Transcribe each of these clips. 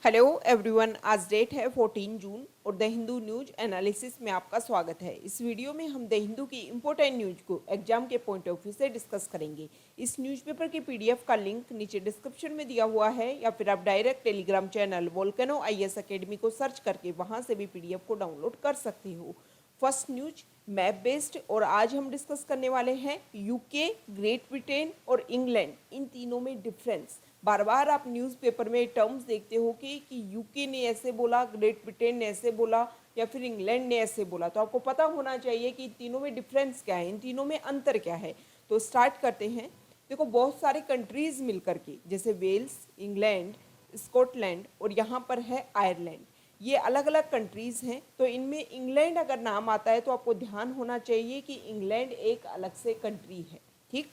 Hello everyone, आज date है 14 जून और द हिंदू न्यूज एनालिसिस में आपका स्वागत है। इस वीडियो में हम द हिंदू की इम्पोर्टेंट न्यूज को एग्जाम के पॉइंट ऑफ व्यू से डिस्कस करेंगे। इस न्यूज़पेपर की पीडीएफ का लिंक नीचे डिस्क्रिप्शन में दिया हुआ है या फिर आप direct Telegram channel volcano IAS academy को सर्च करके वहां से भी पीडीएफ को डाउनलोड कर सकते हो। फर्स्ट न्यूज मैप बेस्ड और आज हम डिस्कस करने वाले हैं यूके, ग्रेट ब्रिटेन और इंग्लैंड, इन तीनों में डिफरेंस। बार बार आप न्यूज़पेपर में टर्म्स देखते हो कि यूके ने ऐसे बोला, ग्रेट ब्रिटेन ने ऐसे बोला या फिर इंग्लैंड ने ऐसे बोला, तो आपको पता होना चाहिए कि इन तीनों में डिफरेंस क्या है, इन तीनों में अंतर क्या है। तो स्टार्ट करते हैं। देखो, बहुत सारे कंट्रीज मिलकर के, जैसे वेल्स, इंग्लैंड, स्कॉटलैंड और यहाँ पर है आयरलैंड, ये अलग अलग कंट्रीज हैं। तो इनमें इंग्लैंड अगर नाम आता है तो आपको ध्यान होना चाहिए कि इंग्लैंड एक अलग से कंट्री है, ठीक।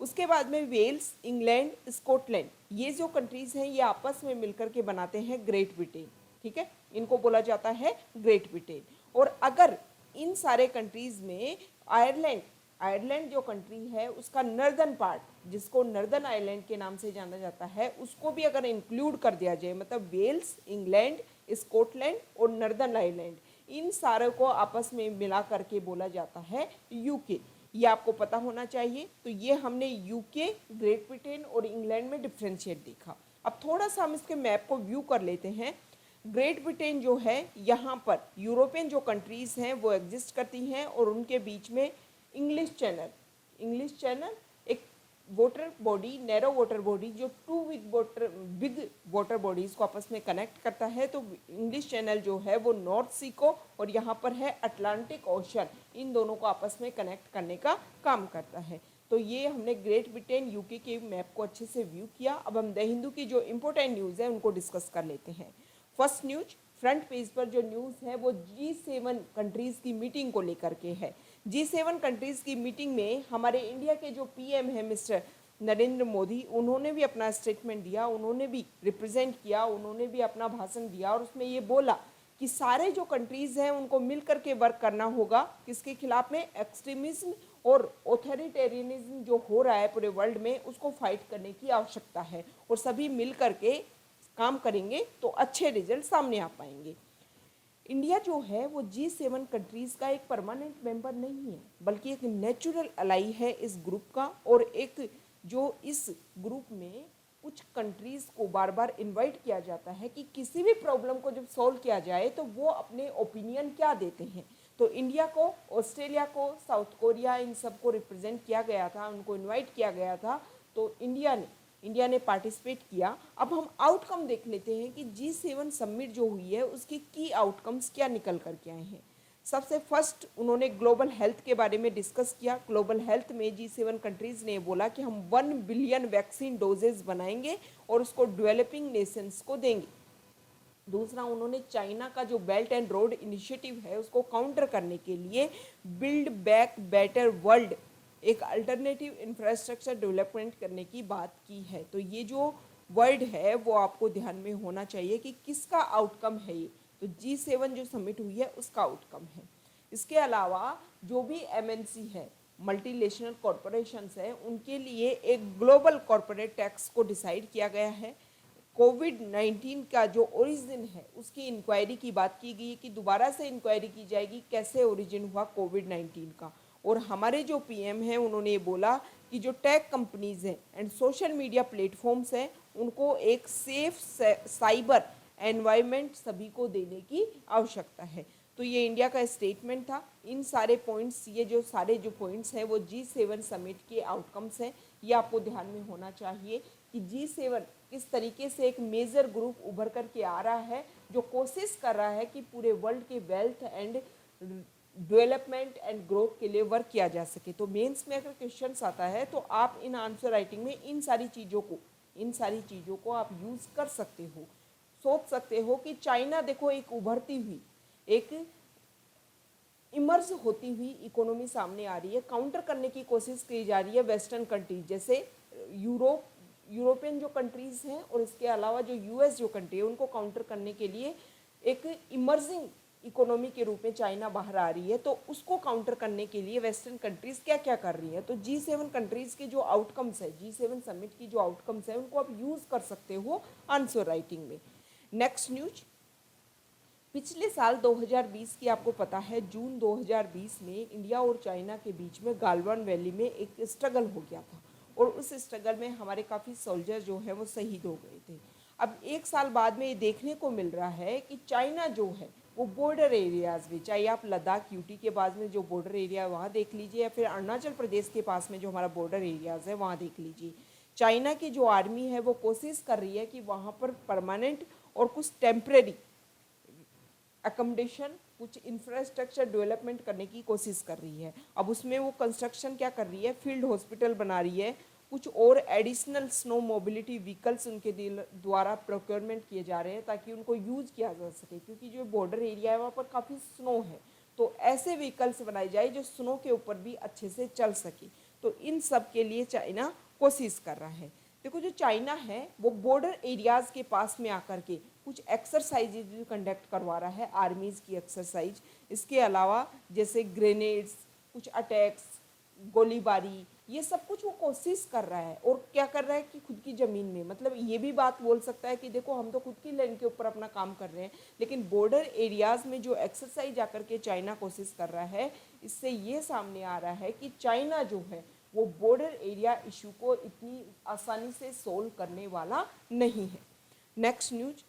उसके बाद में वेल्स, इंग्लैंड, स्कॉटलैंड, ये जो कंट्रीज हैं ये आपस में मिलकर के बनाते हैं ग्रेट ब्रिटेन, ठीक है, इनको बोला जाता है ग्रेट ब्रिटेन। और अगर इन सारे कंट्रीज में आयरलैंड आयरलैंड जो कंट्री है उसका नर्दर्न पार्ट, जिसको नर्दर्न आयरलैंड के नाम से जाना जाता है, उसको भी अगर इंक्लूड कर दिया जाए, मतलब वेल्स, इंग्लैंड, स्कॉटलैंड और नर्दर्न आयरलैंड, इन सारे को आपस में मिला करके बोला जाता है यूके। ये आपको पता होना चाहिए। तो ये हमने यूके, ग्रेट ब्रिटेन और इंग्लैंड में डिफ्रेंशिएट देखा। अब थोड़ा सा हम इसके मैप को व्यू कर लेते हैं। ग्रेट ब्रिटेन जो है, यहाँ पर यूरोपियन जो कंट्रीज हैं वो एग्जिस्ट करती हैं और उनके बीच में इंग्लिश चैनल एक water body, narrow water body, जो टू बिग वाटर बॉडीज को आपस में कनेक्ट करता है। तो इंग्लिश चैनल जो है वो नॉर्थ सी को और यहाँ पर है अटलांटिक ओशन, इन दोनों को आपस में कनेक्ट करने का काम करता है। तो ये हमने ग्रेट ब्रिटेन यूके के मैप को अच्छे से व्यू किया। अब हम द हिंदू की जो इंपॉर्टेंट न्यूज़ है उनको डिस्कस कर लेते हैं। फर्स्ट न्यूज, फ्रंट पेज पर जो न्यूज़ है वो G7 कंट्रीज़ की मीटिंग को लेकर के है। G7 कंट्रीज़ की मीटिंग में हमारे इंडिया के जो पीएम है मिस्टर नरेंद्र मोदी, उन्होंने भी अपना स्टेटमेंट दिया, उन्होंने भी रिप्रेजेंट किया, उन्होंने भी अपना भाषण दिया और उसमें ये बोला कि सारे जो कंट्रीज़ हैं उनको मिल करके वर्क करना होगा। किसके खिलाफ में? एक्सट्रीमिज्म और ऑथोरिटेरियनिज्म जो हो रहा है पूरे वर्ल्ड में, उसको फाइट करने की आवश्यकता है और सभी मिल करके काम करेंगे तो अच्छे रिजल्ट सामने आ पाएंगे। इंडिया जो है वो G7 कंट्रीज़ का एक परमानेंट मेंबर नहीं है, बल्कि एक नेचुरल अलाई है इस ग्रुप का। और एक जो इस ग्रुप में कुछ कंट्रीज़ को बार बार इनवाइट किया जाता है कि किसी भी प्रॉब्लम को जब सॉल्व किया जाए तो वो अपने ओपिनियन क्या देते हैं। तो इंडिया को, ऑस्ट्रेलिया को, साउथ कोरिया, इन सब को रिप्रेजेंट किया गया था, उनको इन्वाइट किया गया था। तो इंडिया ने पार्टिसिपेट किया। अब हम आउटकम देख लेते हैं कि G7 समिट जो हुई है उसके की आउटकम्स क्या निकल कर के आए हैं। सबसे फर्स्ट उन्होंने ग्लोबल हेल्थ के बारे में डिस्कस किया। ग्लोबल हेल्थ में G7 कंट्रीज़ ने बोला कि हम 1 बिलियन वैक्सीन डोजेज बनाएंगे और उसको डेवलपिंग नेशंस को देंगे। दूसरा, उन्होंने चाइना का जो बेल्ट एंड रोड इनिशिएटिव है उसको काउंटर करने के लिए बिल्ड बैक बेटर वर्ल्ड, एक अल्टरनेटिव इंफ्रास्ट्रक्चर डेवलपमेंट करने की बात की है। तो ये जो वर्ड है वो आपको ध्यान में होना चाहिए कि किसका आउटकम है ये। तो G7 जो समिट हुई है उसका आउटकम है। इसके अलावा जो भी MNC है, मल्टीनेशनल कॉरपोरेशंस है, उनके लिए एक ग्लोबल कॉरपोरेट टैक्स को डिसाइड किया गया है। कोविड-19 का जो ओरिजिन है उसकी इंक्वायरी की बात की गई है कि दोबारा से इंक्वायरी की जाएगी कैसे ओरिजिन हुआ कोविड-19 का। और हमारे जो पीएम हैं उन्होंने ये बोला कि जो टेक कंपनीज हैं एंड सोशल मीडिया प्लेटफॉर्म्स हैं उनको एक सेफ साइबर एनवायरनमेंट सभी को देने की आवश्यकता है। तो ये इंडिया का स्टेटमेंट था। इन सारे पॉइंट्स, ये जो सारे जो पॉइंट्स हैं वो G7 समिट के आउटकम्स हैं। ये आपको ध्यान में होना चाहिए कि G7 किस तरीके से एक मेजर ग्रुप उभर कर के आ रहा है जो कोशिश कर रहा है कि पूरे वर्ल्ड के wealth and development and growth के लिए वर्क किया जा सके। तो मेंस में अगर क्वेश्चंस आता है तो आप इन आंसर राइटिंग में इन सारी चीज़ों को आप यूज़ कर सकते हो। सोच सकते हो कि चाइना देखो एक उभरती हुई, एक इमर्ज होती हुई इकोनॉमी सामने आ रही है, काउंटर करने की कोशिश की जा रही है वेस्टर्न कंट्रीज जैसे यूरोपियन जो कंट्रीज़ हैं और इसके अलावा जो US जो कंट्री है उनको काउंटर करने के लिए एक इमर्जिंग इकोनॉमी के रूप में चाइना बाहर आ रही है। तो उसको काउंटर करने के लिए वेस्टर्न कंट्रीज़ क्या क्या कर रही है। तो G7 कंट्रीज़ के जो आउटकम्स है, G7 समिट की जो आउटकम्स है, उनको आप यूज़ कर सकते हो आंसर राइटिंग में। नेक्स्ट न्यूज, पिछले साल 2020 की आपको पता है जून 2020 में इंडिया और चाइना के बीच में गालवान वैली में एक स्ट्रगल हो गया था और उस स्ट्रगल में हमारे काफ़ी सोल्जर जो है वो शहीद हो गए थे। अब एक साल बाद में ये देखने को मिल रहा है कि चाइना जो है वो बॉर्डर एरियाज़ में, चाहे आप लद्दाख यूटी के पास में जो बॉर्डर एरिया है वहाँ देख लीजिए या फिर अरुणाचल प्रदेश के पास में जो हमारा बॉर्डर एरियाज़ है वहाँ देख लीजिए, चाइना की जो आर्मी है वो कोशिश कर रही है कि वहाँ पर परमानेंट और कुछ टेम्परेरी अकोमोडेशन, कुछ इंफ्रास्ट्रक्चर डेवलपमेंट करने की कोशिश कर रही है। अब उसमें वो कंस्ट्रक्शन क्या कर रही है, फील्ड हॉस्पिटल बना रही है, कुछ और एडिशनल स्नो मोबिलिटी व्हीकल्स उनके द्वारा प्रोक्योरमेंट किए जा रहे हैं ताकि उनको यूज़ किया जा सके, क्योंकि जो बॉर्डर एरिया है वहाँ पर काफ़ी स्नो है, तो ऐसे व्हीकल्स बनाए जाए जो स्नो के ऊपर भी अच्छे से चल सके। तो इन सब के लिए चाइना कोशिश कर रहा है। देखो जो चाइना है वो बॉर्डर एरियाज़ के पास में आकर के कुछ एक्सरसाइजेज भी कंडक्ट करवा रहा है, आर्मीज़ की एक्सरसाइज। इसके अलावा जैसे ग्रेनेड्स, कुछ अटैक्स, गोलीबारी, ये सब कुछ वो कोशिश कर रहा है। और क्या कर रहा है कि खुद की ज़मीन में, मतलब ये भी बात बोल सकता है कि देखो हम तो खुद की लैंड के ऊपर अपना काम कर रहे हैं, लेकिन बॉर्डर एरियाज़ में जो एक्सरसाइज आकर के चाइना कोशिश कर रहा है, इससे ये सामने आ रहा है कि चाइना जो है वो बॉर्डर एरिया इशू को इतनी आसानी से सोल्व करने वाला नहीं है। नेक्स्ट न्यूज,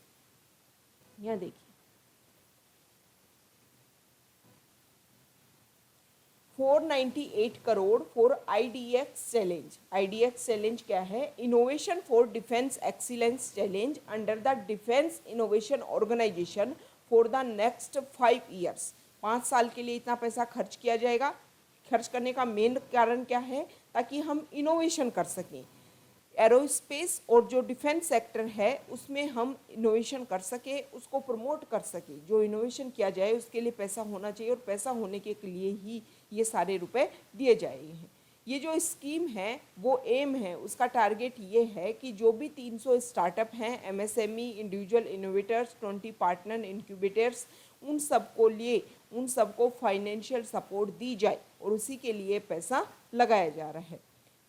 यहाँ देखिए 498 crore for IDX challenge. IDX challenge क्या है, innovation for defence excellence challenge under the defence innovation organisation for the next 5 years. 5 साल के लिए इतना पैसा खर्च किया जाएगा। खर्च करने का मेन कारण क्या है, ताकि हम इनोवेशन कर सकें। एरोस्पेस और जो डिफेंस सेक्टर है उसमें हम इनोवेशन कर सके, उसको प्रमोट कर सके। जो इनोवेशन किया जाए उसके लिए पैसा होना चाहिए और पैसा होने के लिए ही ये सारे रुपए दिए जाएंगे हैं। ये जो स्कीम है वो एम है, उसका टारगेट ये है कि जो भी 300 स्टार्टअप हैं, MSME, individual innovators, 20 partner incubators, उन सबको फाइनेंशियल सपोर्ट दी जाए और उसी के लिए पैसा लगाया जा रहा है।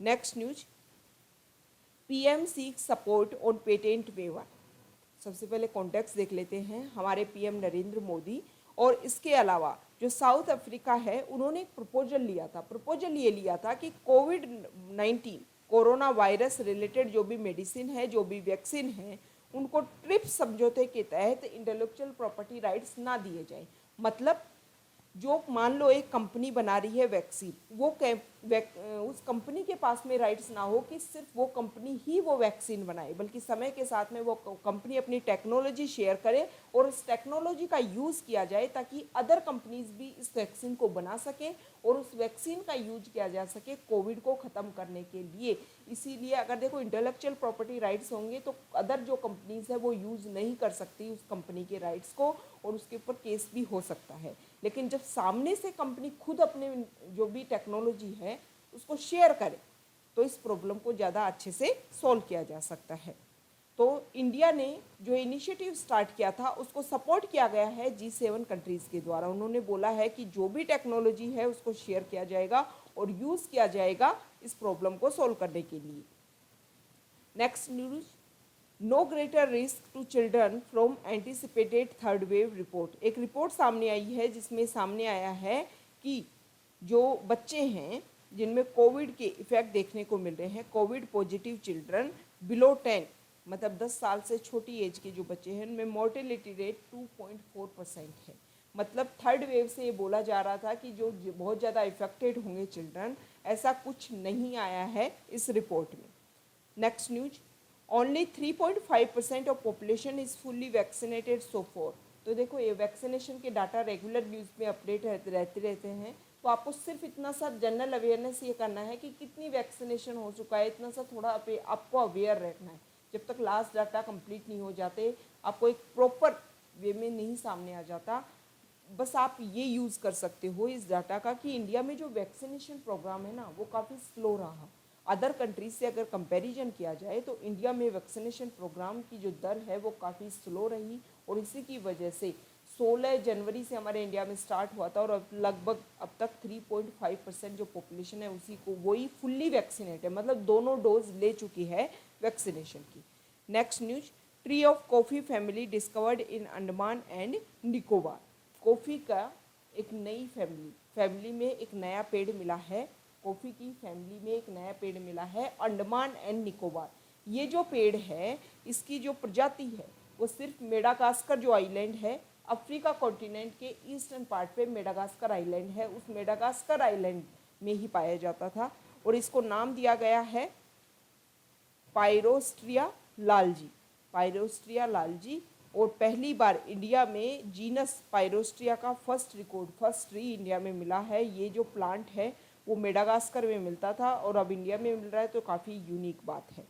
Next news, PM seek support on patent waiver. सबसे पहले कॉन्टेक्स्ट देख लेते हैं। हमारे PM नरेंद्र मोदी और इसके अलावा जो साउथ अफ्रीका है उन्होंने एक प्रपोजल लिया था। प्रपोजल ये लिया था कि कोविड-19 कोरोना वायरस रिलेटेड जो भी मेडिसिन है, जो भी वैक्सीन है, उनको ट्रिप्स समझौते के तहत इंटेलेक्चुअल प्रॉपर्टी राइट्स ना दिए जाए। मतलब जो मान लो एक कंपनी बना रही है वैक्सीन, उस कंपनी के पास में राइट्स ना हो कि सिर्फ वो कंपनी ही वो वैक्सीन बनाए, बल्कि समय के साथ में वो कंपनी अपनी टेक्नोलॉजी शेयर करे और उस टेक्नोलॉजी का यूज़ किया जाए ताकि अदर कंपनीज भी इस वैक्सीन को बना सकें और उस वैक्सीन का यूज किया जा सके कोविड को ख़त्म करने के लिए। इसीलिए अगर देखो इंटेलेक्चुअल प्रॉपर्टी राइट्स होंगे तो अदर जो कंपनीज है वो यूज़ नहीं कर सकती उस कंपनी के राइट्स को और उसके ऊपर केस भी हो सकता है। लेकिन जब सामने से कंपनी खुद अपने जो भी टेक्नोलॉजी है उसको शेयर करे तो इस प्रॉब्लम को ज़्यादा अच्छे से सॉल्व किया जा सकता है। तो इंडिया ने जो इनिशिएटिव स्टार्ट किया था उसको सपोर्ट किया गया है G7 कंट्रीज़ के द्वारा। उन्होंने बोला है कि जो भी टेक्नोलॉजी है उसको शेयर किया जाएगा और यूज़ किया जाएगा इस प्रॉब्लम को सॉल्व करने के लिए। Next news, no greater risk to children from anticipated third wave report. एक रिपोर्ट सामने आई है जिसमें सामने आया है कि जो बच्चे हैं जिनमें कोविड के इफेक्ट देखने को मिल रहे हैं, कोविड पॉजिटिव चिल्ड्रन बिलो 10, मतलब 10 साल से छोटी एज के जो बच्चे हैं उनमें मोर्टेलिटी रेट 2.4% है। मतलब थर्ड वेव से ये बोला जा रहा था कि जो बहुत ज़्यादा इफेक्टेड होंगे चिल्ड्रन, ऐसा कुछ नहीं आया है इस रिपोर्ट में। Next news, only 3.5% of population is fully vaccinated so for. तो देखो ये वैक्सीनेशन के डाटा रेगुलर न्यूज़ में अपडेट रहते हैं, तो आपको सिर्फ इतना सा जनरल अवेयरनेस ये करना है कि कितनी वैक्सीनेशन हो चुका है, इतना सा थोड़ा आपको अवेयर रहना है। जब तक लास्ट डाटा कंप्लीट नहीं हो जाते, आपको एक प्रॉपर वे में नहीं सामने आ जाता, बस आप ये यूज़ कर सकते हो इस डाटा का कि इंडिया में जो वैक्सीनेशन प्रोग्राम है ना वो काफ़ी स्लो रहा। अदर कंट्रीज से अगर कंपैरिजन किया जाए तो इंडिया में वैक्सीनेशन प्रोग्राम की जो दर है वो काफ़ी स्लो रही और इसी की वजह से 16 जनवरी से हमारे इंडिया में स्टार्ट हुआ था और अब लगभग अब तक 3.5% जो पॉपुलेशन है उसी को वही फुल्ली वैक्सीनेट है, मतलब दोनों डोज ले चुकी है वैक्सीनेशन की। Next news, tree of coffee family discovered in Andaman and Nicobar. Coffee का एक नई फैमिली में एक नया पेड़ मिला है, कॉफ़ी की फैमिली में एक नया पेड़ मिला है अंडमान एंड निकोबार। ये जो पेड़ है इसकी जो प्रजाति है वो सिर्फ मेडागास्कर जो आइलैंड है, अफ्रीका कॉन्टिनेंट के ईस्टर्न पार्ट पे मेडागास्कर आइलैंड है, उस मेडागास्कर आइलैंड में ही पाया जाता था और इसको नाम दिया गया है पायरोस्ट्रिया लालजी, पायरोस्ट्रिया लालजी। और पहली बार इंडिया में जीनस पायरोस्ट्रिया का फर्स्ट ट्री इंडिया में मिला है। ये जो प्लांट है वो मेडागास्कर में मिलता था और अब इंडिया में मिल रहा है, तो काफ़ी यूनिक बात है।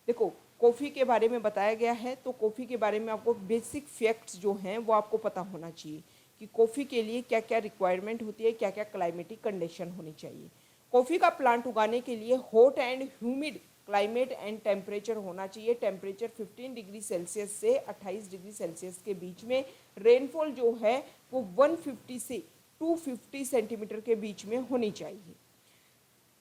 देखो कॉफ़ी के बारे में बताया गया है, तो कॉफ़ी के बारे में आपको बेसिक फैक्ट्स जो हैं वो आपको पता होना चाहिए कि कॉफ़ी के लिए क्या क्या रिक्वायरमेंट होती है, क्या क्या क्लाइमेटिक कंडीशन होनी चाहिए। कॉफ़ी का प्लांट उगाने के लिए hot and humid climate and temperature होना चाहिए। टेम्परेचर 15 डिग्री सेल्सियस से 28 डिग्री सेल्सियस के बीच में। रेनफॉल जो है वो 150 से 250 सेंटीमीटर के बीच में होनी चाहिए।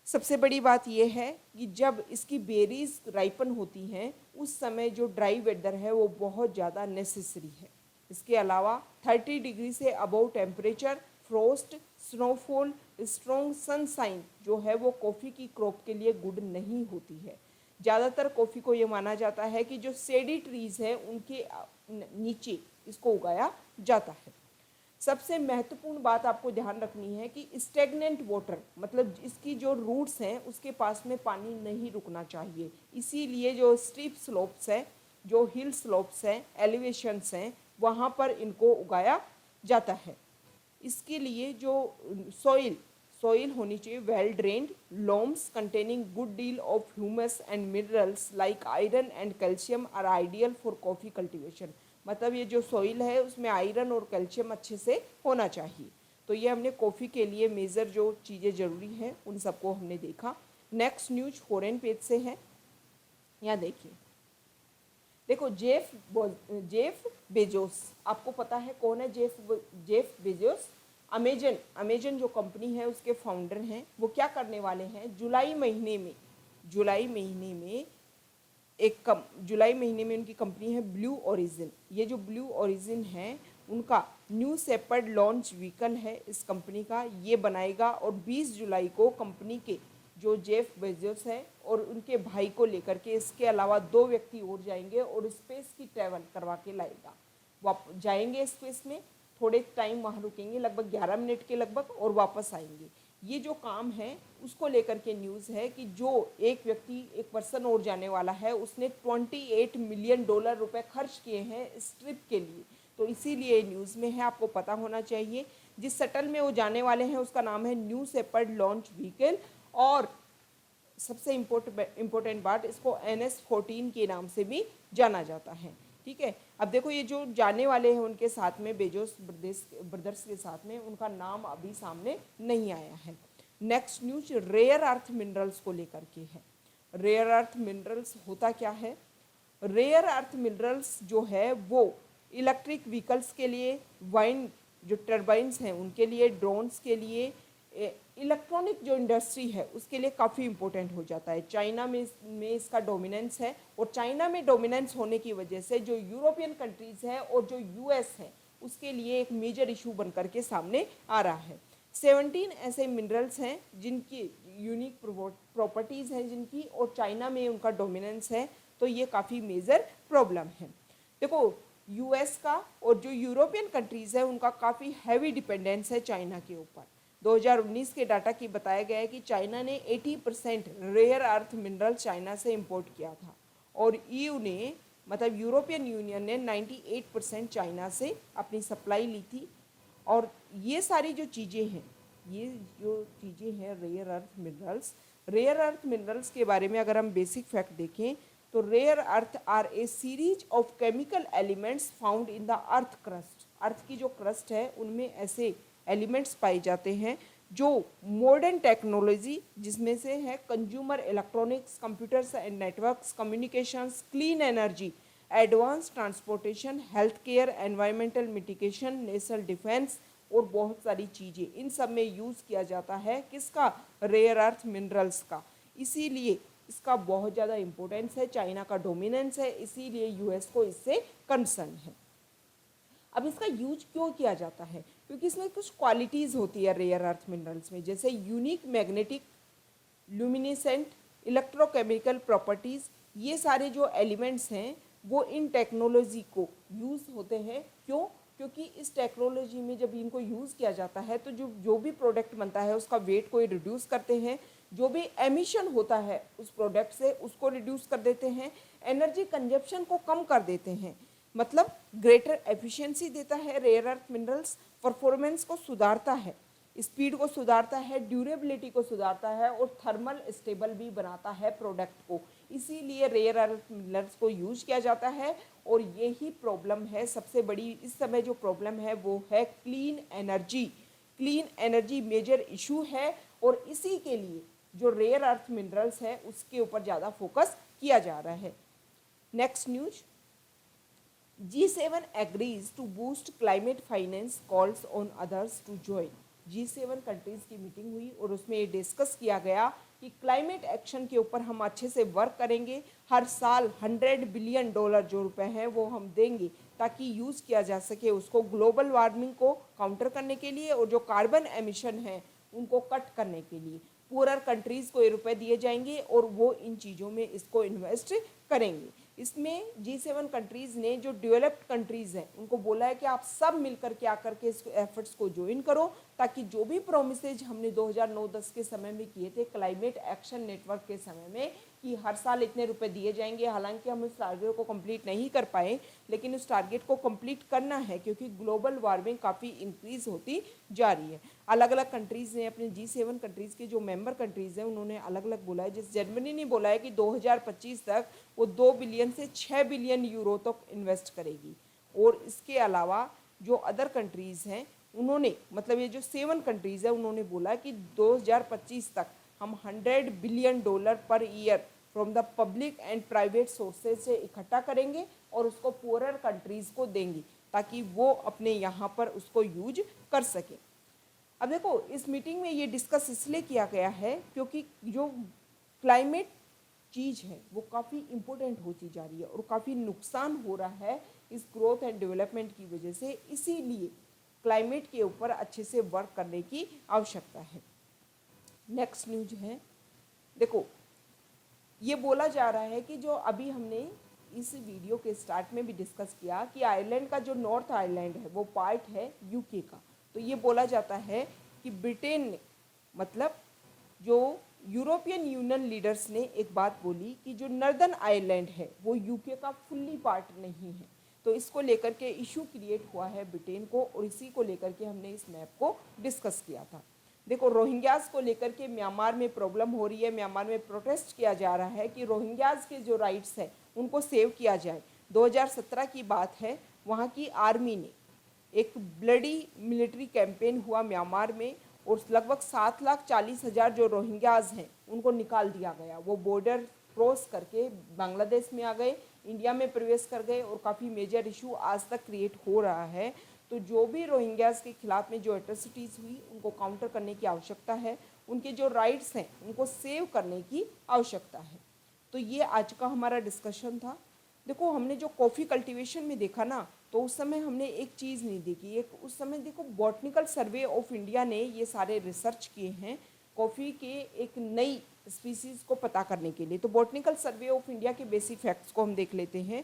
सबसे बड़ी बात यह है कि जब इसकी बेरीज राइपन होती हैं उस समय जो ड्राई वेदर है वो बहुत ज़्यादा नेसेसरी है। इसके अलावा 30 डिग्री से above temperature, frost, snowfall, strong sunshine जो है वो कॉफ़ी की क्रॉप के लिए गुड नहीं होती है। ज़्यादातर कॉफ़ी को ये माना जाता है कि जो सेडी ट्रीज़ हैं उनके नीचे इसको उगाया जाता है। सबसे महत्वपूर्ण बात आपको ध्यान रखनी है कि स्टेगनेंट वाटर मतलब इसकी जो रूट्स हैं उसके पास में पानी नहीं रुकना चाहिए। इसीलिए जो स्टीप स्लोप्स है, जो हिल स्लोप्स हैं, एलिवेशंस हैं, वहाँ पर इनको उगाया जाता है। इसके लिए जो सॉइल होनी चाहिए well drained, loams containing good deal of humus and minerals like iron and calcium are ideal for coffee cultivation. मतलब ये जो सॉइल है उसमें आयरन और कैल्शियम अच्छे से होना चाहिए। तो ये हमने कॉफ़ी के लिए मेजर जो चीज़ें ज़रूरी हैं उन सबको हमने देखा। नेक्स्ट न्यूज फॉरेन पेज से है, यहाँ देखिए। देखो जेफ बेजोस, आपको पता है कौन है जेफ बेजोस? अमेजन जो कंपनी है उसके फाउंडर हैं। वो क्या करने वाले हैं, जुलाई महीने में उनकी कंपनी है ब्लू ओरिजिन। ये जो ब्लू ओरिजिन है उनका न्यू शेपर्ड लॉन्च व्हीकल है इस कंपनी का, ये बनाएगा। और 20 जुलाई को कंपनी के जो जेफ बेजोस है और उनके भाई को लेकर के, इसके अलावा 2 व्यक्ति और जाएंगे और स्पेस की ट्रैवल करवा के लाएगा। वो जाएंगे स्पेस में, थोड़े टाइम वहाँ रुकेंगे, लगभग 11 मिनट के लगभग, और वापस आएंगे। ये जो काम है उसको लेकर के न्यूज़ है कि जो एक पर्सन और जाने वाला है, उसने $28 मिलियन रुपए खर्च किए हैं इस ट्रिप के लिए। तो इसीलिए न्यूज़ में है, आपको पता होना चाहिए। जिस शटल में वो जाने वाले हैं उसका नाम है न्यू शेपर्ड लॉन्च व्हीकल, और सबसे इम्पोर्टेंट बात, इसको NS-14 के नाम से भी जाना जाता है। ठीक है, अब देखो ये जो जाने वाले हैं उनके साथ में बेजोस ब्रदर्स के साथ में, उनका नाम अभी सामने नहीं आया है। Next news rare earth minerals को लेकर के है। रेयर अर्थ मिनरल्स होता क्या है? रेयर अर्थ मिनरल्स जो है वो इलेक्ट्रिक व्हीकल्स के लिए, वाइंड जो टर्बाइन्स हैं उनके लिए, ड्रोन्स के लिए, इलेक्ट्रॉनिक जो इंडस्ट्री है उसके लिए काफ़ी इंपॉर्टेंट हो जाता है। चाइना में इसका डोमिनेंस है, और चाइना में डोमिनेंस होने की वजह से जो यूरोपियन कंट्रीज़ है और जो US है उसके लिए एक मेजर इशू बन करके सामने आ रहा है। 17 ऐसे मिनरल्स हैं जिनकी यूनिक प्रॉपर्टीज़ हैं जिनकी, और चाइना में उनका डोमिनेंस है, तो ये काफ़ी मेजर प्रॉब्लम है। देखो US का और जो यूरोपियन कंट्रीज़ है उनका काफ़ी हैवी डिपेंडेंस है चाइना के ऊपर। 2019 के डाटा की बताया गया है कि चाइना ने 80% रेयर अर्थ मिनरल चाइना से इंपोर्ट किया था, और EU ने मतलब यूरोपियन यूनियन ने 98% चाइना से अपनी सप्लाई ली थी। और ये सारी जो चीज़ें हैं रेयर अर्थ मिनरल्स के बारे में अगर हम बेसिक फैक्ट देखें तो rare earth are a series of chemical elements found in the earth crust. Earth की जो क्रस्ट है उनमें ऐसे एलिमेंट्स पाए जाते हैं जो मॉडर्न टेक्नोलॉजी, जिसमें से है consumer electronics, computers and networks, communications, clean energy, advance transportation, health care, environmental mitigation, national defence और बहुत सारी चीज़ें, इन सब में यूज़ किया जाता है किसका? रेयर अर्थ मिनरल्स का। इसीलिए इसका बहुत ज़्यादा इम्पोर्टेंस है, चाइना का डोमिनेंस है, इसीलिए यूएस को इससे कंसर्न है। अब इसका यूज क्यों किया जाता है? क्योंकि इसमें कुछ क्वालिटीज़ होती है रेयर अर्थ मिनरल्स में, जैसे unique magnetic, luminescent, electrochemical properties, ये सारे जो एलिमेंट्स हैं वो इन टेक्नोलॉजी को यूज़ होते हैं। क्यों? क्योंकि इस टेक्नोलॉजी में जब इनको यूज़ किया जाता है तो जो भी प्रोडक्ट बनता है उसका वेट को रिड्यूस करते हैं, जो भी एमिशन होता है उस प्रोडक्ट से उसको रिड्यूस कर देते हैं, एनर्जी कंजप्शन को कम कर देते हैं, मतलब ग्रेटर एफिशिएंसी देता है रेयर अर्थ मिनरल्स, परफॉर्मेंस को सुधारता है, स्पीड को सुधारता है, ड्यूरेबिलिटी को सुधारता है और थर्मल स्टेबल भी बनाता है प्रोडक्ट को। इसीलिए रेयर अर्थ मिनरल्स को यूज किया जाता है। और यही प्रॉब्लम है सबसे बड़ी इस समय जो प्रॉब्लम है वो है clean energy. Clean energy major issue है और इसी के लिए जो रेयर अर्थ मिनरल्स है उसके ऊपर ज़्यादा फोकस किया जा रहा है। Next news, G7 agrees to boost climate finance, calls on others to join। G7 countries की मीटिंग हुई और उसमें ये डिस्कस किया गया कि क्लाइमेट एक्शन के ऊपर हम अच्छे से वर्क करेंगे। हर साल $100 बिलियन जो रुपए हैं वो हम देंगे ताकि यूज़ किया जा सके उसको ग्लोबल वार्मिंग को काउंटर करने के लिए और जो कार्बन एमिशन है उनको कट करने के लिए। पुअर कंट्रीज़ को ये रुपए दिए जाएंगे और वो इन चीज़ों में इसको इन्वेस्ट करेंगे। इसमें G7 कंट्रीज़ ने जो डेवलप्ड कंट्रीज़ हैं उनको बोला है कि आप सब मिलकर के आकर के इस एफर्ट्स को ज्वाइन करो ताकि जो भी प्रोमिसेज हमने 2009-10 के समय में किए थे क्लाइमेट एक्शन नेटवर्क के समय में कि हर साल इतने रुपए दिए जाएंगे, हालांकि हम उस टारगेट को कंप्लीट नहीं कर पाए, लेकिन उस टारगेट को कंप्लीट करना है क्योंकि ग्लोबल वार्मिंग काफ़ी इंक्रीज़ होती जा रही है। अलग अलग कंट्रीज़ ने अपने G7 कंट्रीज़ के जो मेंबर कंट्रीज़ हैं उन्होंने अलग अलग बोला है। जैसे जर्मनी ने बोला है कि 2025 तक वो 2 बिलियन से 6 बिलियन यूरो तक इन्वेस्ट करेगी। और इसके अलावा जो अदर कंट्रीज़ हैं उन्होंने, मतलब ये जो 7 कंट्रीज़ है उन्होंने बोला कि 2025 तक हम $100 billion per year from the public and private sources से इकट्ठा करेंगे और उसको पुअरर कंट्रीज़ को देंगे ताकि वो अपने यहाँ पर उसको यूज कर सकें। अब देखो इस मीटिंग में ये डिस्कस इसलिए किया गया है क्योंकि जो क्लाइमेट चीज़ है वो काफ़ी इम्पोर्टेंट होती जा रही है और काफ़ी नुकसान हो रहा है इस ग्रोथ एंड डेवलपमेंट की वजह से, इसीलिए क्लाइमेट के ऊपर अच्छे से वर्क करने की आवश्यकता है। नेक्स्ट न्यूज है, देखो ये बोला जा रहा है कि जो अभी हमने इस वीडियो के स्टार्ट में भी डिस्कस किया कि आयरलैंड का जो नॉर्थ आयरलैंड है वो पार्ट है यूके का। तो ये बोला जाता है कि ब्रिटेन ने, मतलब जो यूरोपियन यूनियन लीडर्स ने एक बात बोली कि जो नॉर्दर्न आयरलैंड है वो यूके का फुल्ली पार्ट नहीं है। तो इसको लेकर के इशू क्रिएट हुआ है ब्रिटेन को और इसी को लेकर के हमने इस मैप को डिस्कस किया था। देखो रोहिंग्यास को लेकर के म्यांमार में प्रॉब्लम हो रही है, म्यांमार में प्रोटेस्ट किया जा रहा है कि रोहिंग्यास के जो राइट्स हैं उनको सेव किया जाए। 2017 की बात है, वहाँ की आर्मी ने एक ब्लडी मिलिट्री कैंपेन हुआ म्यांमार में और लगभग 7,40,000 जो रोहिंग्यास हैं उनको निकाल दिया गया। वो बॉर्डर क्रॉस करके बांग्लादेश में आ गए, इंडिया में प्रवेश कर गए और काफ़ी मेजर इशू आज तक क्रिएट हो रहा है। तो जो भी रोहिंग्यास के खिलाफ में जो एट्रोसिटीज़ हुई उनको काउंटर करने की आवश्यकता है, उनके जो राइट्स हैं उनको सेव करने की आवश्यकता है। तो ये आज का हमारा डिस्कशन था। देखो हमने जो कॉफ़ी कल्टीवेशन में देखा ना, तो उस समय हमने एक चीज़ नहीं देखी, एक उस समय देखो बॉटनिकल सर्वे ऑफ इंडिया ने ये सारे रिसर्च किए हैं कॉफ़ी के एक नई स्पीसीज़ को पता करने के लिए। तो बॉटनिकल सर्वे ऑफ इंडिया के बेसिक फैक्ट्स को हम देख लेते हैं।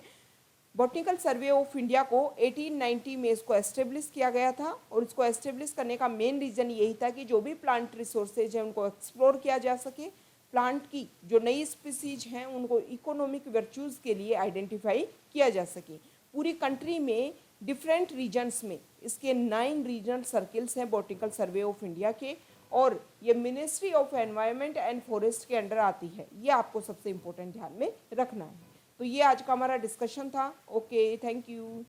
बॉटनिकल सर्वे ऑफ इंडिया को 1890 में इसको एस्टेब्लिश किया गया था और इसको एस्टेब्लिश करने का मेन रीज़न यही था कि जो भी प्लांट रिसोर्सेज हैं उनको एक्सप्लोर किया जा सके, प्लांट की जो नई स्पीसीज हैं उनको इकोनॉमिक वर्च्यूज़ के लिए आइडेंटिफाई किया जा सके। पूरी कंट्री में डिफरेंट रीजन्स में इसके 9 रीजनल सर्किल्स हैं बॉटनिकल सर्वे ऑफ इंडिया के, और ये ministry of environment and forest के अंडर आती है। ये आपको सबसे इम्पोर्टेंट ध्यान में रखना है। तो ये आज का हमारा डिस्कशन था। Okay, thank you.